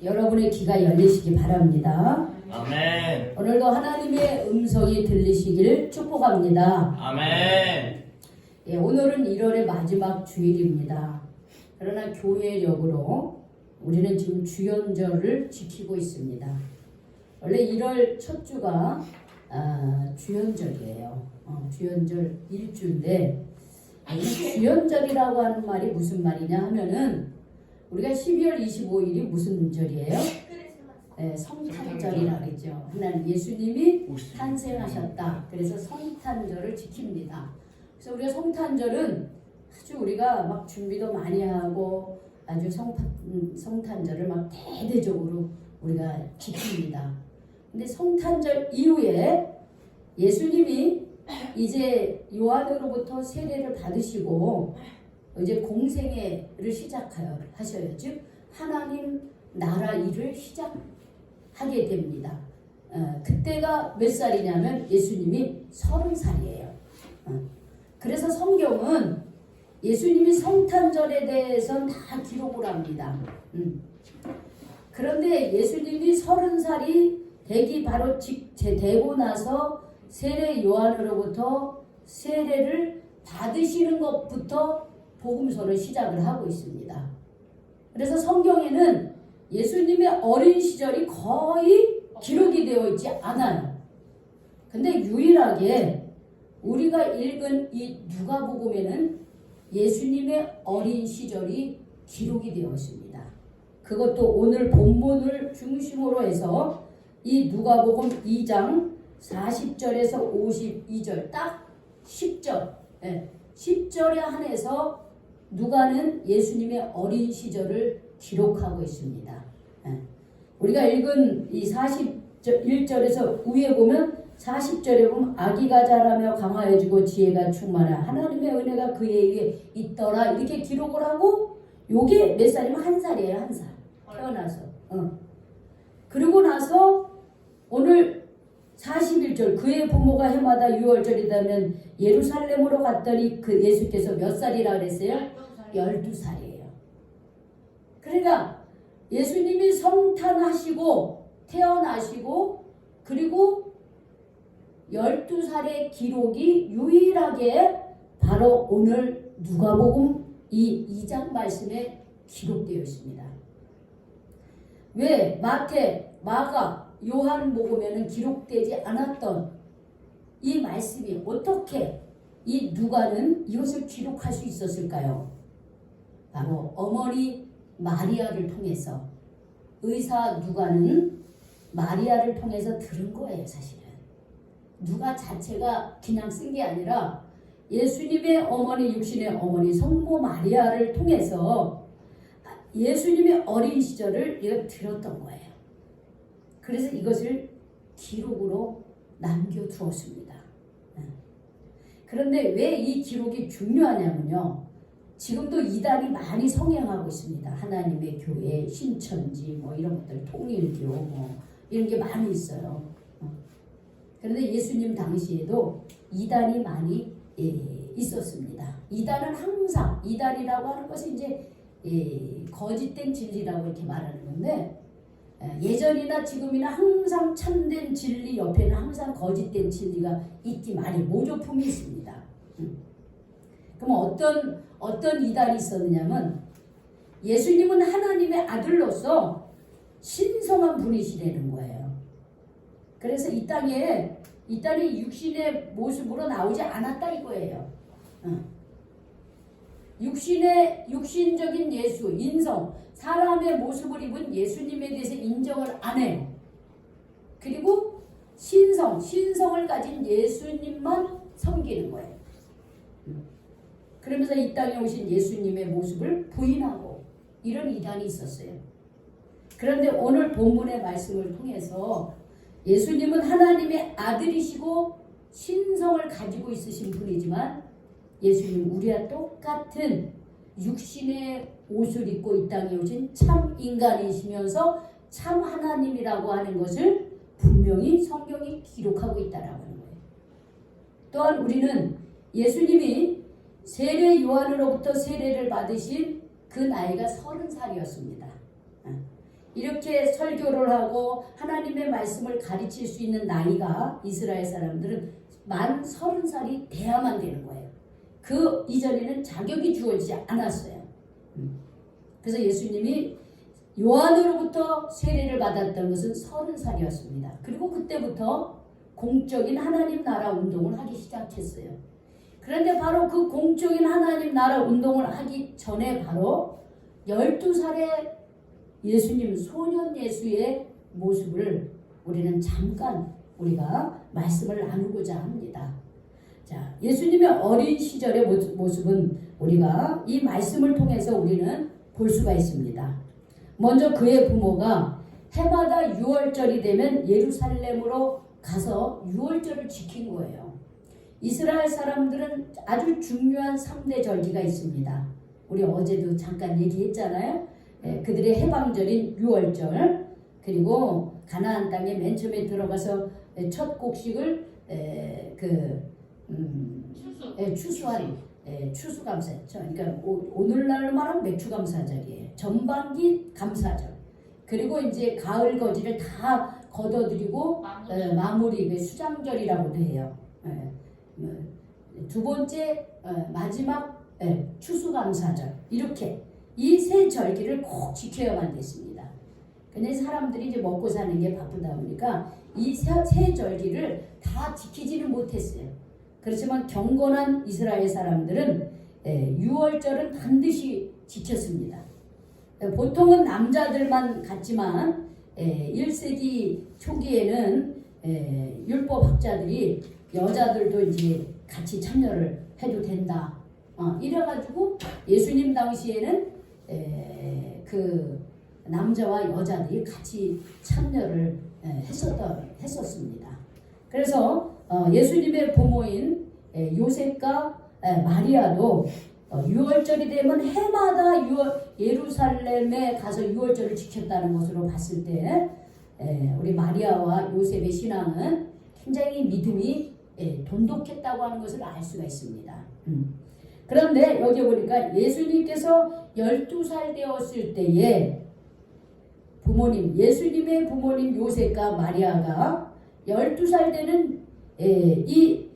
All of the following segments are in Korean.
여러분의 귀가 열리시기 바랍니다. 아멘. 오늘도 하나님의 음성이 들리시기를 축복합니다. 아멘. 예, 오늘은 1월의 마지막 주일입니다. 그러나 교회력으로 우리는 지금 주연절을 지키고 있습니다. 원래 1월 첫 주가 주연절이에요. 주연절 1주인데 주연절이라고 하는 말이 무슨 말이냐 하면은 우리가 12월 25일이 무슨 절이에요? 네, 성탄절이라 그랬죠. 하나님 예수님이 탄생하셨다. 그래서 성탄절을 지킵니다. 그래서 우리가 성탄절은 아주 우리가 막 준비도 많이 하고 아주 성탄절을 막 대대적으로 우리가 지킵니다. 근데 성탄절 이후에 예수님이 이제 요한으로부터 세례를 받으시고 이제 공생애를 시작하셔요. 즉 하나님 나라 일을 시작하게 됩니다. 그때가 몇 살이냐면 예수님이 30살이에요. 그래서 성경은 예수님이 성탄절에 대해서는 다 기록을 합니다. 그런데 예수님이 30살이 되기 바로 되고 나서 세례 요한으로부터 세례를 받으시는 것부터 복음서를 시작을 하고 있습니다. 그래서 성경에는 예수님의 어린 시절이 거의 기록이 되어 있지 않아요. 근데 유일하게 우리가 읽은 이 누가복음에는 예수님의 어린 시절이 기록이 되어 있습니다. 그것도 오늘 본문을 중심으로 해서 이 누가복음 2장 40절에서 52절 딱 10절 10절에 한해서 누가는 예수님의 어린 시절을 기록하고 있습니다. 우리가 읽은 이 41절에서 위에 보면 40절에 보면 아기가 자라며 강하여지고 지혜가 충만하 하나님의 은혜가 그에게 있더라 이렇게 기록을 하고 요게 몇 살이면 1살이에요. 1살 태어나서 그리고 나서 오늘 41절 그의 부모가 해마다 6월절이다면 예루살렘으로 갔더니 그 예수께서 몇 살이라 그랬어요? 12살이에요. 그러니까 예수님이 성탄하시고 태어나시고 그리고 12살의 기록이 유일하게 바로 오늘 누가복음 이 2장 말씀에 기록되어 있습니다. 왜 마태, 마가, 요한복음에는 기록되지 않았던 이 말씀이 어떻게 이 누가는 이것을 기록할 수 있었을까요? 바로 어머니 마리아를 통해서 의사 누가는 마리아를 통해서 들은 거예요. 사실은 누가 자체가 그냥 쓴 게 아니라 예수님의 어머니 육신의 어머니 성모 마리아를 통해서 예수님의 어린 시절을 이거 들었던 거예요. 그래서 이것을 기록으로 남겨두었습니다. 그런데 왜 이 기록이 중요하냐면요. 지금도 이단이 많이 성행하고 있습니다. 하나님의 교회, 신천지 뭐 이런 것들, 통일교 뭐 이런 게 많이 있어요. 그런데 예수님 당시에도 이단이 많이 있었습니다. 이단은 항상 이단이라고 하는 것이 이제 거짓된 진리라고 이렇게 말하는 건데 예전이나 지금이나 항상 참된 진리 옆에는 항상 거짓된 진리가 있기 마련 모조품이 있습니다. 그럼 어떤 이단이 있었느냐면 예수님은 하나님의 아들로서 신성한 분이시라는 거예요. 그래서 이 땅에 육신의 모습으로 나오지 않았다 이거예요. 육신적인 예수, 인성, 사람의 모습을 입은 예수님에 대해서 인정을 안 해요. 그리고 신성을 가진 예수님만 섬기는 거예요. 그러면서 이 땅에 오신 예수님의 모습을 부인하고 이런 이단이 있었어요. 그런데 오늘 본문의 말씀을 통해서 예수님은 하나님의 아들이시고 신성을 가지고 있으신 분이지만 예수님 우리와 똑같은 육신의 옷을 입고 이 땅에 오신 참 인간이시면서 참 하나님이라고 하는 것을 분명히 성경이 기록하고 있다라고 하는 거예요. 또한 우리는 예수님이 세례 요한으로부터 세례를 받으신 그 나이가 30살이었습니다. 이렇게 설교를 하고 하나님의 말씀을 가르칠 수 있는 나이가 이스라엘 사람들은 만 30살이 돼야만 되는 거예요. 그 이전에는 자격이 주어지지 않았어요. 그래서 예수님이 요한으로부터 세례를 받았던 것은 30살이었습니다. 그리고 그때부터 공적인 하나님 나라 운동을 하기 시작했어요. 그런데 바로 그 공적인 하나님 나라 운동을 하기 전에 바로 12살의 예수님 소년 예수의 모습을 우리는 잠깐 우리가 말씀을 나누고자 합니다. 자, 예수님의 어린 시절의 모습은 우리가 이 말씀을 통해서 우리는 볼 수가 있습니다. 먼저 그의 부모가 해마다 유월절이 되면 예루살렘으로 가서 유월절을 지킨 거예요. 이스라엘 사람들은 아주 중요한 3대 절기가 있습니다. 우리 어제도 잠깐 얘기했잖아요. 그들의 해방절인 유월절, 그리고 가나안 땅에 맨 처음에 들어가서 첫 곡식을 추수한 추수감사죠. 그러니까 오늘날로 말하면 맥주감사절이에요. 전반기 감사절. 그리고 이제 가을 거지를 다 걷어들이고 마무리 수장절이라고도 해요. 두 번째 마지막 추수감사절. 이렇게 이 세 절기를 꼭 지켜야만 됐습니다. 근데 사람들이 이제 먹고 사는 게 바쁘다 보니까 이 세 절기를 다 지키지는 못했어요. 그렇지만 경건한 이스라엘 사람들은 6월절은 반드시 지켰습니다. 보통은 남자들만 갔지만 1세기 초기에는 율법학자들이 여자들도 이제 같이 참여를 해도 된다. 이래가지고 예수님 당시에는 그 남자와 여자들이 같이 참여를 했었습니다. 그래서 예수님의 부모인 요셉과 마리아도 6월절이 되면 해마다 예루살렘에 가서 6월절을 지켰다는 것으로 봤을 때 우리 마리아와 요셉의 신앙은 굉장히 믿음이 돈독했다고 하는 것을 알 수가 있습니다. 그런데 여기 보니까 예수님께서 12살 되었을 때에 예수님의 부모님 요셉과 마리아가 12살 되는 이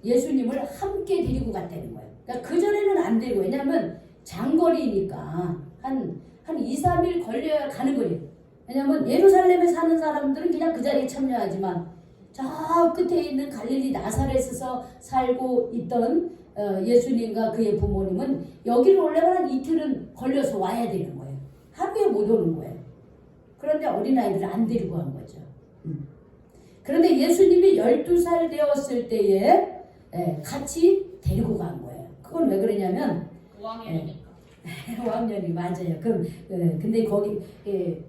예수님을 함께 데리고 갔다는 거예요. 그러니까 그전에는 안 되고, 왜냐하면 장거리니까 한 2, 3일 걸려야 가는 거예요. 왜냐하면 예루살렘에 사는 사람들은 그냥 그 자리에 참여하지만 저 끝에 있는 갈릴리 나사렛에서 살고 있던 예수님과 그의 부모님은 여기를 오려면 한 이틀은 걸려서 와야 되는 거예요. 하루에 못 오는 거예요. 그런데 어린아이들을 안 데리고 간 거죠. 그런데 예수님이 12살 되었을 때에 같이 데리고 간 거예요. 그건 왜 그러냐면 5학년이니까. 5학년이 맞아요. 근데 거기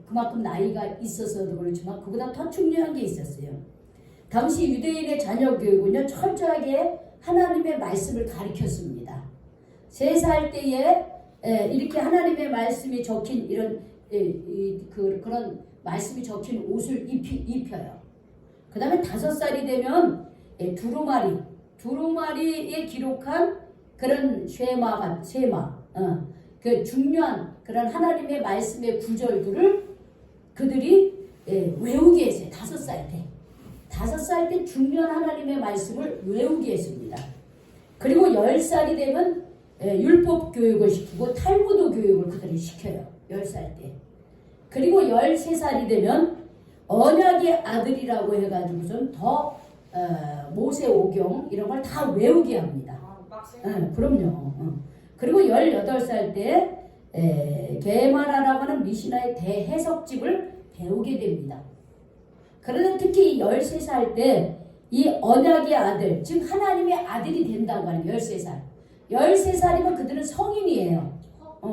그만큼 나이가 있어서도 그렇지만 그보다 더 중요한 게 있었어요. 당시 유대인의 자녀 교육은요, 철저하게 하나님의 말씀을 가르쳤습니다. 3살 때에 이렇게 하나님의 말씀이 적힌 그런 말씀이 적힌 옷을 입혀요. 그 다음에 5살이 되면 두루마리에 기록한 그런 쉐마, 그 중요한 그런 하나님의 말씀의 구절들을 그들이 외우게 했어요. 5살 때. 5살 때 중요한 하나님의 말씀을 외우게 했습니다. 그리고 10살이 되면 율법 교육을 시키고 탈무드 교육을 그들이 시켜요. 10살 때. 그리고 13살이 되면 언약의 아들이라고 해가지고선 더 모세오경 이런 걸 다 외우게 합니다. 그럼요. 그리고 18살 때 게마라라고 하는 미시나의 대해석집을 배우게 됩니다. 그런데 특히 13살 때 이 언약의 아들, 즉 하나님의 아들이 된다고 하는 13살. 13살이면 그들은 성인이에요.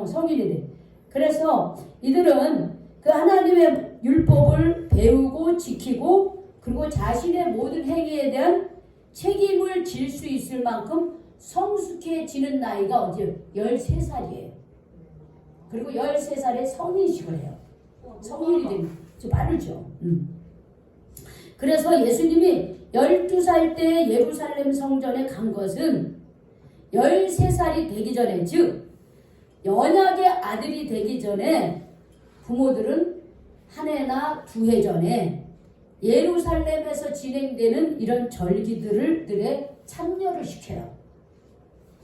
성인이 돼. 그래서 이들은 그 하나님의 율법을 배우고 지키고 그리고 자신의 모든 행위에 대한 책임을 질 수 있을 만큼 성숙해지는 나이가 어디요? 13살이에요. 그리고 13살에 성인식을 해요. 성인이 되면 좀 빠르죠. 그래서 예수님이 12살 때 예루살렘 성전에 간 것은 13살이 되기 전에, 즉 언약의 아들이 되기 전에 부모들은 한 해나 두 해 전에 예루살렘에서 진행되는 이런 절기들에 참여를 시켜요.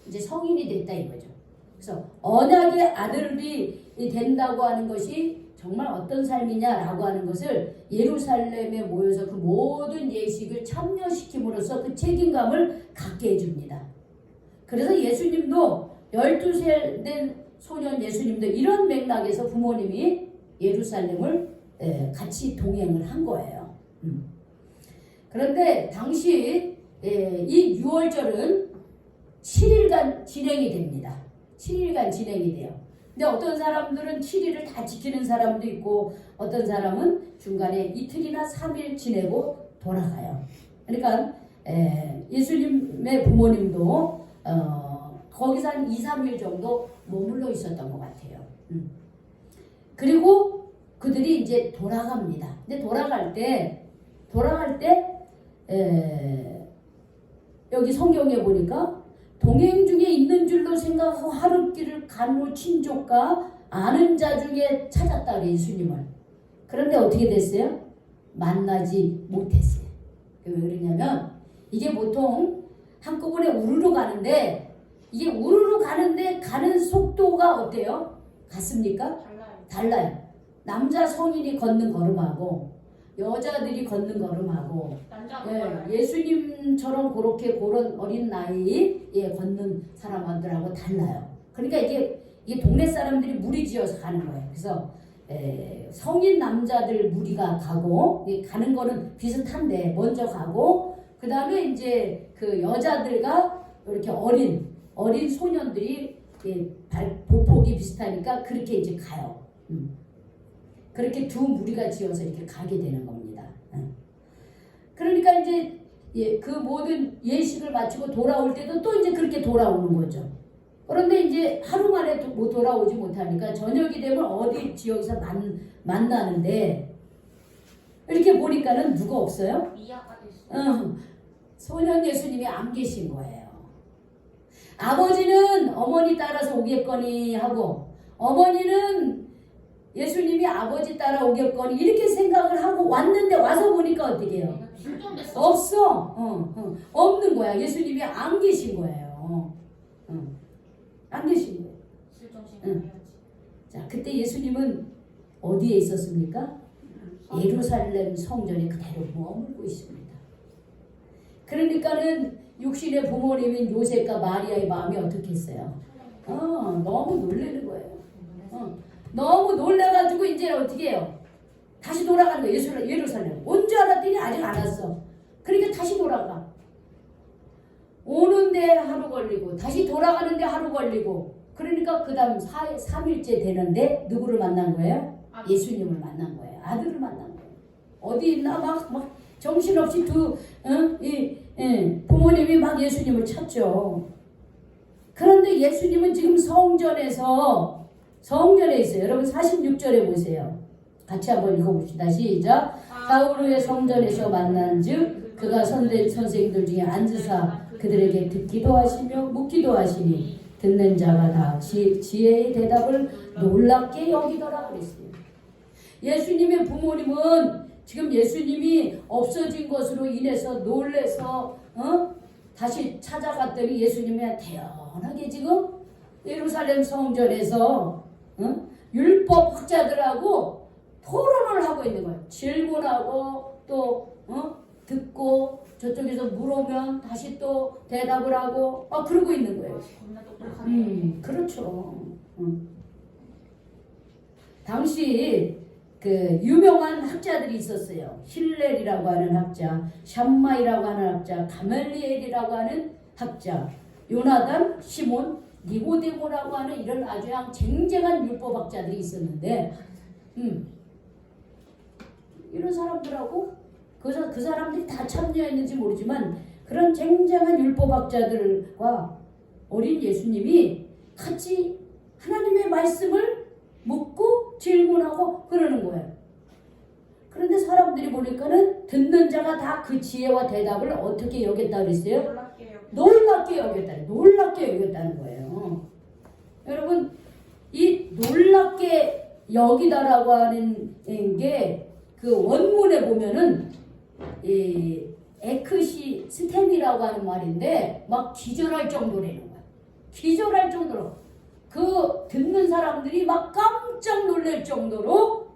이제 성인이 됐다 이거죠. 그래서 언약의 아들이 된다고 하는 것이 정말 어떤 삶이냐라고 하는 것을 예루살렘에 모여서 그 모든 예식을 참여시킴으로써 그 책임감을 갖게 해줍니다. 그래서 예수님도 12살 된 소년 예수님도 이런 맥락에서 부모님이 예루살렘을 같이 동행을 한 거예요. 그런데 당시 이 유월절은 7일간 진행이 됩니다. 7일간 진행이 돼요. 근데 어떤 사람들은 7일을 다 지키는 사람도 있고 어떤 사람은 중간에 이틀이나 3일 지내고 돌아가요. 그러니까 예수님의 부모님도 거기서 한 2, 3일 정도 머물러 있었던 것 같아요. 그리고 그들이 이제 돌아갑니다. 근데 돌아갈 때 여기 성경에 보니까 동행 중에 있는 줄로 생각하고 하룻길을 간 후 친족과 아는 자 중에 찾았다 그래 예수님을. 그런데 어떻게 됐어요? 만나지 못했어요. 왜 그러냐면 이게 보통 한꺼번에 우르르 가는데 이게 우르르 가는데 가는 속도가 어때요? 같습니까? 달라요. 남자 성인이 걷는 걸음하고 여자들이 걷는 걸음하고 예수님처럼 그런 어린 나이에 걷는 사람들하고 달라요. 그러니까 이게 동네 사람들이 무리지어서 가는 거예요. 그래서 성인 남자들 무리가 가고 가는 거는 비슷한데 먼저 가고 그 다음에 이제 그 여자들과 이렇게 어린 소년들이 보폭이 비슷하니까 그렇게 이제 가요. 그렇게 두 무리가 지어서 이렇게 가게 되는 겁니다. 그러니까 이제 그 모든 예식을 마치고 돌아올 때도 또 이제 그렇게 돌아오는 거죠. 그런데 이제 하루 만에 못 돌아오지 못하니까 저녁이 되면 어디 지역에서 만나는데 이렇게 보니까는 누가 없어요? 소년 예수님이 안 계신 거예요. 아버지는 어머니 따라서 오겠거니 하고 어머니는 예수님이 아버지 따라 오겠거니 이렇게 생각을 하고 왔는데 와서 보니까 어떻게 해요? 없어. 없는 거야. 예수님이 안 계신 거예요. 안 계신 거예요. 자, 그때 예수님은 어디에 있었습니까? 예루살렘 성전에 그대로 머물고 있습니다. 그러니까는 육신의 부모님인 요셉과 마리아의 마음이 어떻겠어요? 너무 놀라는 거예요. 너무 놀라가지고 이제 어떻게 해요? 다시 돌아가는 거예요. 예루살렘. 온 줄 알았더니 아직 안 왔어. 그러니까 다시 돌아가. 오는데 하루 걸리고 다시 돌아가는데 하루 걸리고 그러니까 그 다음 3일째 되는데 누구를 만난 거예요? 예수님을 만난 거예요. 아들을 만난 거예요. 어디 있나 막 정신없이 부모님이 막 예수님을 찾죠. 그런데 예수님은 지금 성전에 있어요. 여러분 46절에 보세요. 같이 한번 읽어봅시다. 시작. 사흘 후에 성전에서 만난즉 그가 선생들 중에 앉으사 그들에게 듣기도 하시며 묻기도 하시니 듣는 자가 다 지혜의 대답을 놀랍게 여기더라 그랬어요. 예수님의 부모님은 지금 예수님이 없어진 것으로 인해서 놀래서 다시 찾아갔더니 예수님이 태연하게 지금 예루살렘 성전에서 율법 학자들하고 토론을 하고 있는 거예요. 질문하고 또 듣고 저쪽에서 물으면 다시 또 대답을 하고 그러고 있는 거예요. 그렇죠. 당시 그 유명한 학자들이 있었어요. 힐렐이라고 하는 학자, 샴마이라고 하는 학자, 가멜리엘이라고 하는 학자, 요나단, 시몬, 니고데모라고 하는 이런 아주 쟁쟁한 율법학자들이 있었는데 이런 사람들하고 그 사람들이 다 참여했는지 모르지만 그런 쟁쟁한 율법학자들과 어린 예수님이 같이 하나님의 말씀을 묻고 질문하고 그러는 거예요. 그런데 사람들이 보니까는 듣는 자가 다 그 지혜와 대답을 어떻게 여겼다 그랬어요? 놀랍게 여겼다는 거예요. 여러분 이 놀랍게 여기다라고 하는 게 그 원문에 보면은 이 에크시 스템이라고 하는 말인데 막 기절할 정도라는 거야. 기절할 정도로 그 듣는 사람들이 막 깜짝 놀랄 정도로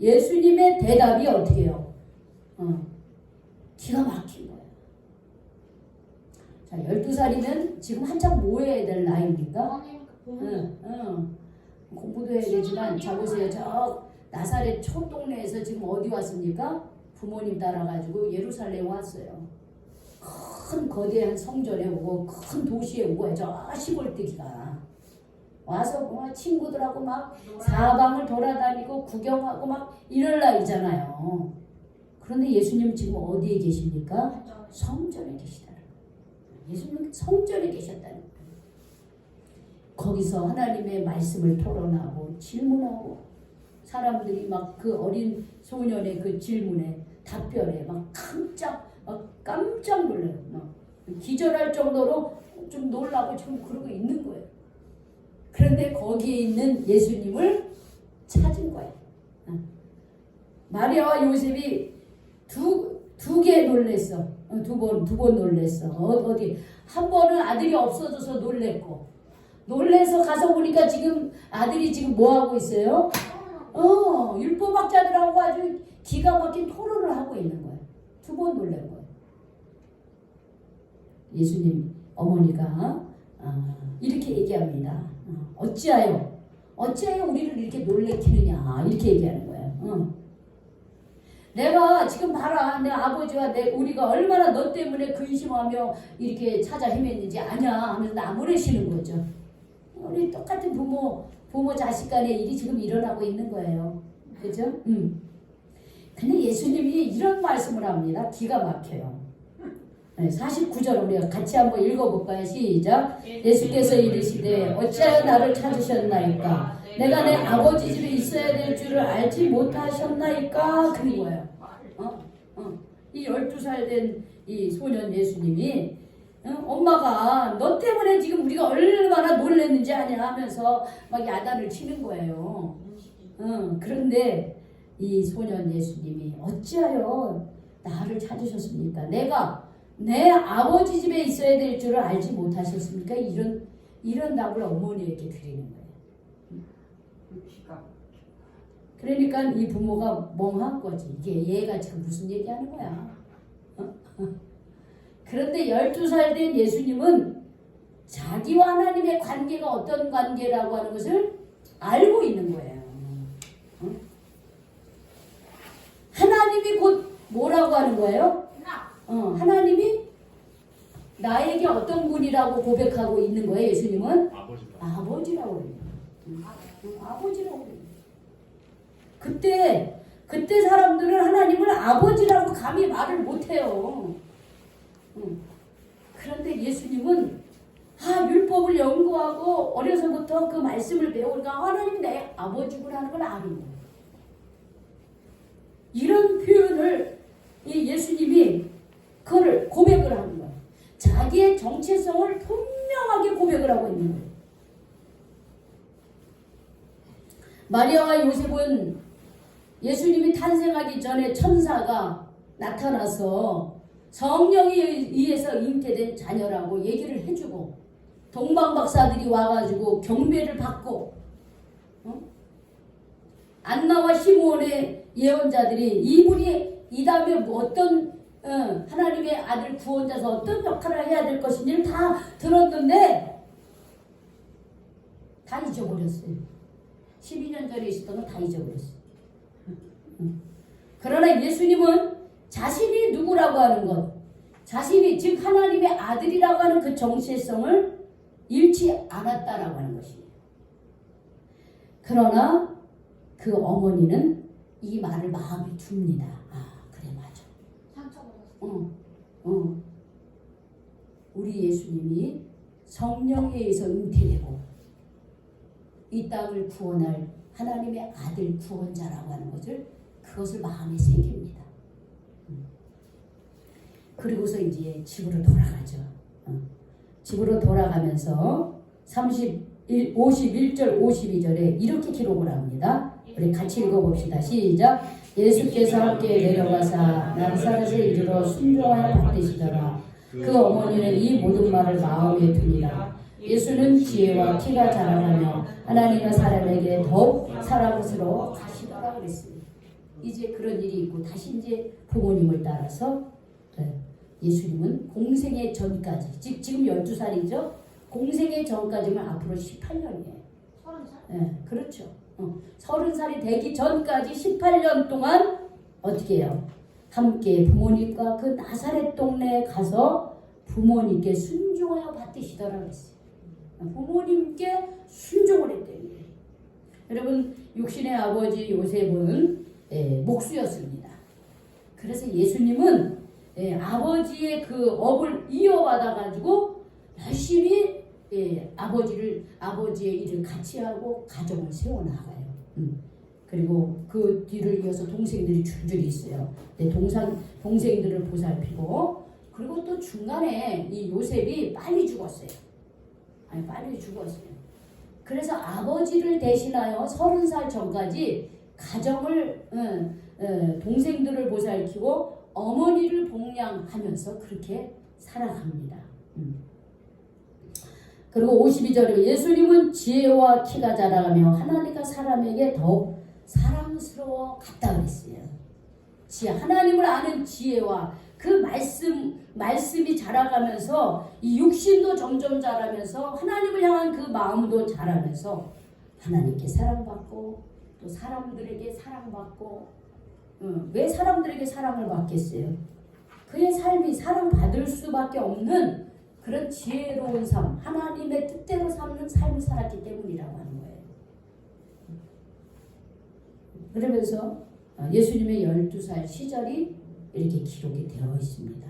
예수님의 대답이 어떻게 해요? 기가 막힌 거예요. 자, 12살이면 지금 한참 뭐 해야 될 나이입니까? 공부도 해야 되지만 자 보세요. 저 나사렛 촌동네에서 지금 어디 왔습니까? 부모님 따라가지고 예루살렘 왔어요. 큰 거대한 성전에 오고 큰 도시에 오고 저 시골뜨기가 와서 뭐 친구들하고 막 사방을 돌아다니고 구경하고 막 이럴 나이잖아요. 그런데 예수님 지금 어디에 계십니까? 성전에 계시다. 예수님 성전에 계셨다는 거예요. 거기서 하나님의 말씀을 토론하고 질문하고 사람들이 막 그 어린 소년의 그 질문에 답변에 막 깜짝 놀라요. 막 기절할 정도로 좀 놀라고 지금 그러고 있는 거예요. 그런데 거기에 있는 예수님을 찾은 거예요. 마리아와 요셉이 두 개 놀랬어. 두 번 놀랬어. 어디 한 번은 아들이 없어져서 놀랬고 놀래서 가서 보니까 지금 아들이 지금 뭐 하고 있어요? 율법학자들하고 아주 기가 막힌 토론을 하고 있는 거예요. 두 번 놀란 거예요. 예수님 어머니가 이렇게 얘기합니다. 어찌하여 우리를 이렇게 놀래키느냐 이렇게 얘기하는 거예요. 내가 지금 봐라 내 아버지와 우리가 얼마나 너 때문에 근심하며 이렇게 찾아 헤맸는지 아냐 하면서 나무래시는 거죠. 우리 똑같은 부모 자식 간의 일이 지금 일어나고 있는 거예요. 그죠? 근데 예수님이 이런 말씀을 합니다. 기가 막혀요. 49절 우리가 같이 한번 읽어볼까요? 시작. 예수께서 이르시되 어찌하여 나를 찾으셨나이까? 내가 내 아버지 집에 있어야 될 줄을 알지 못하셨나이까? 그런 거예요. 이 12살 된 이 소년 예수님이 엄마가 너 때문에 지금 우리가 얼마나 놀랐는지 아냐 하면서 막 야단을 치는 거예요. 그런데 이 소년 예수님이 어찌하여 나를 찾으셨습니까? 내가 내 아버지 집에 있어야 될 줄을 알지 못하셨습니까? 이런 답을 어머니에게 드리는 거예요. 그러니까 이 부모가 멍한 거지. 이게 얘가 지금 무슨 얘기하는 거야? 그런데 12살 된 예수님은 자기와 하나님의 관계가 어떤 관계라고 하는 것을 알고 있는 거예요. 하나님이 곧 뭐라고 하는 거예요? 하나님이 나에게 어떤 분이라고 고백하고 있는 거예요. 예수님은 아버지라고 그래요. 아버지라고 그래요. 그때 사람들은 하나님을 아버지라고 감히 말을 못해요. 그런데 예수님은 율법을 연구하고 어려서부터 그 말씀을 배우니까 하나님 내 아버지구나 하는 걸 아는 거예요. 이런 표현을 이 예수님이 그를 고백을 하는 거예요. 자기의 정체성을 분명하게 고백을 하고 있는 거예요. 마리아와 요셉은 예수님이 탄생하기 전에 천사가 나타나서 성령에 의해서 잉태된 자녀라고 얘기를 해주고 동방박사들이 와가지고 경배를 받고 안나와 시므온의 예언자들이 이분이 이 다음에 어떤 하나님의 아들 구원자서 어떤 역할을 해야 될 것인지를 다 들었는데 다 잊어버렸어요. 12년 전에 있었던 건 다 잊어버렸어요. 그러나 예수님은 자신이 누구라고 하는 것, 자신이 즉 하나님의 아들이라고 하는 그 정체성을 잃지 않았다라고 하는 것입니다. 그러나 그 어머니는 이 말을 마음에 둡니다. 그래 맞아. 상처받았어. 우리 예수님이 성령에 의해서 잉태되고 이 땅을 구원할 하나님의 아들 구원자라고 하는 것을 그것을 마음에 새깁니다. 그리고서 이제 집으로 돌아가죠. 집으로 돌아가면서 51절 52절에 이렇게 기록을 합니다. 우리 같이 읽어봅시다. 시작. 예수께서 함께 내려가사 나사렛에 이르러 순종하여 받으시더라. 그 어머니는 이 모든 말을 마음에 두니라. 예수는 지혜와 키가 자라나며 하나님과 사람에게 더욱 사랑스러워 가시더라 그랬습니다. 이제 그런 일이 있고 다시 이제 부모님을 따라서 예수님은 공생의 전까지 지금 12살이죠. 공생의 전까지면 앞으로 18년이에요. 30살? 네, 그렇죠. 30살이 되기 전까지 18년 동안 어떻게 해요? 함께 부모님과 그 나사렛 동네에 가서 부모님께 순종하여 받으시더라 그랬어요. 부모님께 순종을 했대요. 여러분 육신의 아버지 요셉은 목수였습니다. 그래서 예수님은 아버지의 그 업을 이어받아 가지고 열심히 아버지의 일을 같이 하고 가정을 세워나가요. 그리고 그 뒤를 이어서 동생들이 줄줄이 있어요. 동생들을 보살피고 그리고 또 중간에 이 요셉이 빨리 죽었어요. 그래서 아버지를 대신하여 30살 전까지 가정을 동생들을 보살피고 어머니를 봉양하면서 그렇게 살아갑니다. 그리고 52절에 예수님은 지혜와 키가 자라가며 하나님과 사람에게 더욱 사랑스러워 갔다 그랬어요. 하나님을 아는 지혜와 그 말씀이 자라가면서 이 육신도 점점 자라면서 하나님을 향한 그 마음도 자라면서 하나님께 사랑받고 또 사람들에게 사랑받고 왜 사람들에게 사랑을 받겠어요? 그의 삶이 사랑받을 수밖에 없는 그런 지혜로운 삶, 하나님의 뜻대로 삼는 삶을 살았기 때문이라고 하는 거예요. 그러면서 예수님의 12살 시절이 이렇게 기록이 되어 있습니다.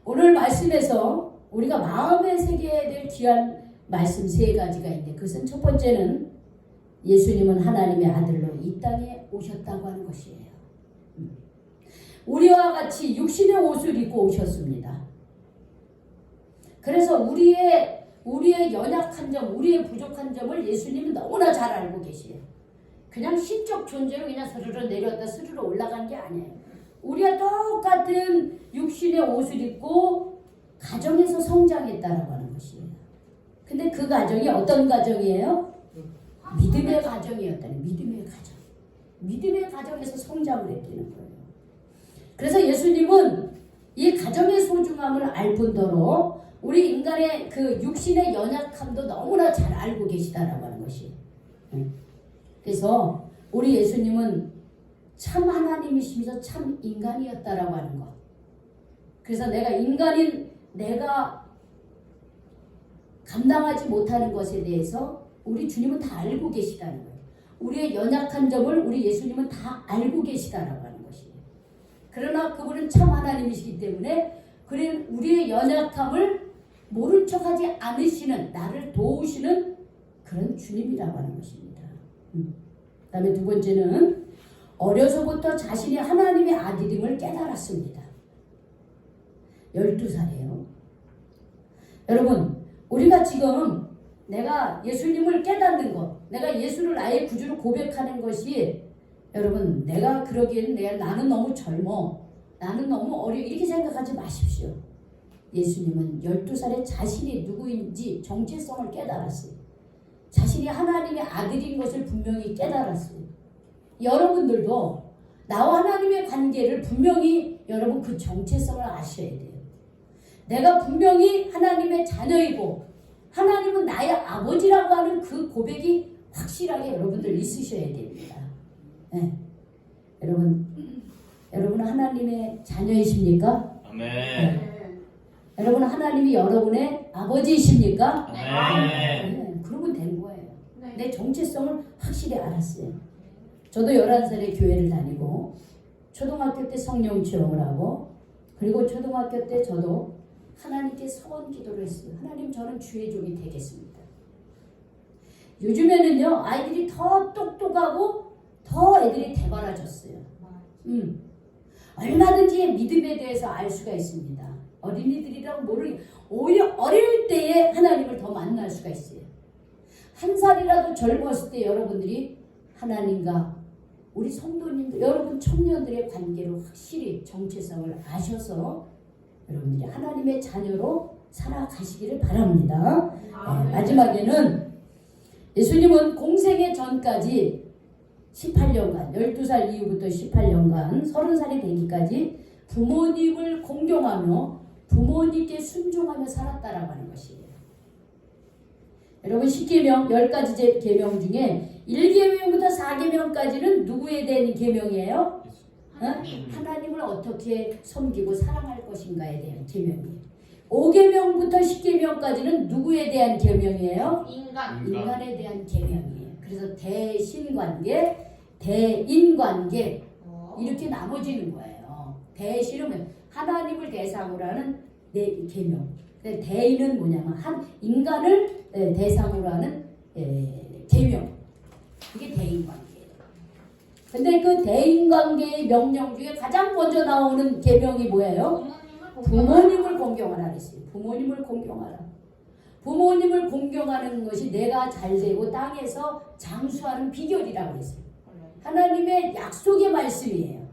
오늘 말씀에서 우리가 마음에 새겨야 될 귀한 말씀 3가지가 있는데 그것은 첫 번째는 예수님은 하나님의 아들로 이 땅에 오셨다고 하는 것이에요. 우리와 같이 육신의 옷을 입고 오셨습니다. 그래서 우리의 연약한 점, 우리의 부족한 점을 예수님은 너무나 잘 알고 계세요. 그냥 신적 존재로 그냥 스르르 내려왔다 스르르 올라간 게 아니에요. 우리가 똑같은 육신의 옷을 입고 가정에서 성장했다라고 하는 것이에요. 근데 그 가정이 어떤 가정이에요? 믿음의 가정이었다는 믿음의 가정. 믿음의 가정에서 성장을 했다는 거예요. 그래서 예수님은 이 가정의 소중함을 알 뿐더러 우리 인간의 그 육신의 연약함도 너무나 잘 알고 계시다라고 하는 것이에요. 그래서 우리 예수님은 참 하나님이시면서 참 인간이었다라고 하는 것. 그래서 내가 감당하지 못하는 것에 대해서 우리 주님은 다 알고 계시다는 거예요. 우리의 연약한 점을 우리 예수님은 다 알고 계시다라고 하는 것이에요. 그러나 그분은 참 하나님이시기 때문에 우리의 연약함을 모른 척하지 않으시는, 나를 도우시는 그런 주님이라고 하는 것입니다. 그 다음에 두 번째는 어려서부터 자신이 하나님의 아들임을 깨달았습니다. 12살이에요. 여러분, 우리가 지금 내가 예수님을 깨닫는 것, 내가 예수를 나의 구주로 고백하는 것이 여러분, 내가 그러기에는 나는 너무 젊어, 나는 너무 어려, 이렇게 생각하지 마십시오. 예수님은 12살에 자신이 누구인지 정체성을 깨달았어요. 자신이 하나님의 아들인 것을 분명히 깨달았어요. 여러분들도 나와 하나님의 관계를 분명히 여러분 그 정체성을 아셔야 돼요. 내가 분명히 하나님의 자녀이고 하나님은 나의 아버지라고 하는 그 고백이 확실하게 여러분들 있으셔야 됩니다. 네. 여러분 하나님의 자녀이십니까? 아멘. 네. 여러분 하나님이 여러분의 아버지이십니까? 아멘. 네. 그러면 된 거예요. 네. 내 정체성을 확실히 알았어요. 저도 11살에 교회를 다니고 초등학교 때 성령 체험을 하고 그리고 초등학교 때 저도 하나님께 서원 기도를 했어요. 하나님, 저는 주의 종이 되겠습니다. 요즘에는요, 아이들이 더 똑똑하고 더 애들이 대바라졌어요. 얼마든지 믿음에 대해서 알 수가 있습니다. 어린이들이라고 오히려 어릴 때에 하나님을 더 만날 수가 있어요. 한 살이라도 젊었을 때 여러분들이 하나님과 우리 성도님들, 여러분 청년들의 관계를 확실히 정체성을 아셔서 여러분들이 하나님의 자녀로 살아가시기를 바랍니다. 마지막에는 예수님은 공생의 전까지 18년간, 12살 이후부터 18년간 30살이 되기까지 부모님을 공경하며 부모님께 순종하며 살았다라고 하는 것이에요. 여러분 10계명, 10가지 계명 중에 1계명부터 4계명까지는 누구에 대한 계명이에요? 하나님을 어떻게 섬기고 사랑할 것인가에 대한 계명이에요. 5계명부터 10계명까지는 누구에 대한 계명이에요? 인간에 대한 계명이에요. 그래서 대신관계, 대인관계 이렇게 나눠지는 거예요. 대신은 하나님을 대상으로 하는 계명. 대인은 뭐냐면 한 인간을 대상으로 하는 계명. 그게 대인관계예요. 근데 그 대인관계의 명령 중에 가장 먼저 나오는 계명이 뭐예요? 부모님을 공경하라 그랬어요. 부모님을 공경하라. 부모님을 공경하는 것이 내가 잘되고 땅에서 장수하는 비결이라고 그랬어요. 하나님의 약속의 말씀이에요.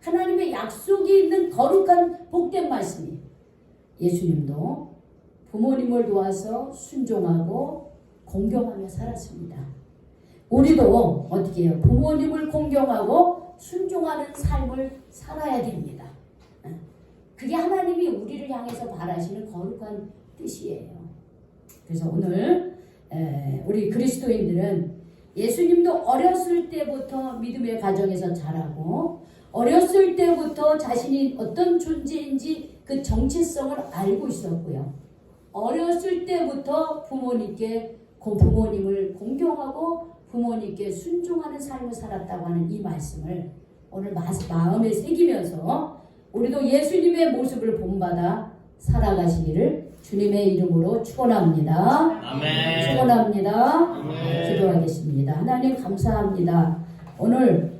하나님의 약속이 있는 거룩한 복된 말씀이에요. 예수님도 부모님을 도와서 순종하고 공경하며 살았습니다. 우리도 어떻게 해요? 부모님을 공경하고 순종하는 삶을 살아야 됩니다. 그게 하나님이 우리를 향해서 바라시는 거룩한 뜻이에요. 그래서 오늘 우리 그리스도인들은 예수님도 어렸을 때부터 믿음의 가정에서 자라고 어렸을 때부터 자신이 어떤 존재인지 그 정체성을 알고 있었고요. 어렸을 때부터 부모님을 공경하고 부모님께 순종하는 삶을 살았다고 하는 이 말씀을 오늘 마음에 새기면서 우리도 예수님의 모습을 본받아 살아가시기를 주님의 이름으로 축원합니다. 아멘. 축원합니다. 아멘. 기도하겠습니다. 하나님 감사합니다. 오늘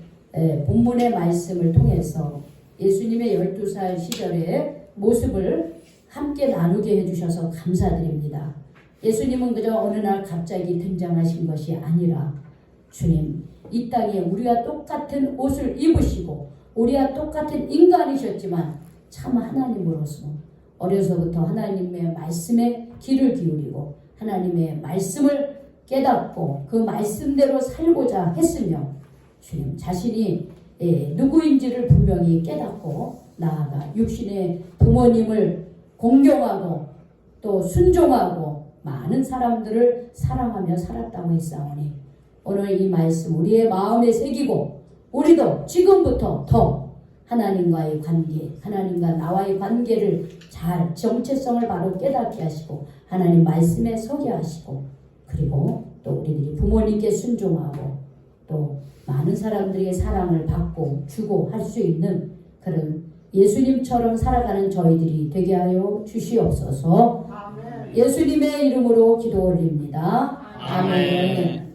본문의 말씀을 통해서 예수님의 12살 시절의 모습을 함께 나누게 해주셔서 감사드립니다. 예수님은 그저 어느 날 갑자기 등장하신 것이 아니라 주님 이 땅에 우리와 똑같은 옷을 입으시고 우리와 똑같은 인간이셨지만 참 하나님으로서 어려서부터 하나님의 말씀에 귀를 기울이고 하나님의 말씀을 깨닫고 그 말씀대로 살고자 했으며 주님 자신이 누구인지를 분명히 깨닫고 나아가 육신의 부모님을 공경하고 또 순종하고 많은 사람들을 사랑하며 살았다고 했사오니 오늘 이 말씀 우리의 마음에 새기고 우리도 지금부터 더 하나님과의 관계, 하나님과 나와의 관계를 잘 정체성을 바로 깨닫게 하시고 하나님 말씀에 서게 하시고 그리고 또 우리들이 부모님께 순종하고 또 많은 사람들에게 사랑을 받고 주고 할 수 있는 그런 예수님처럼 살아가는 저희들이 되게 하여 주시옵소서. 예수님의 이름으로 기도 올립니다. 아멘.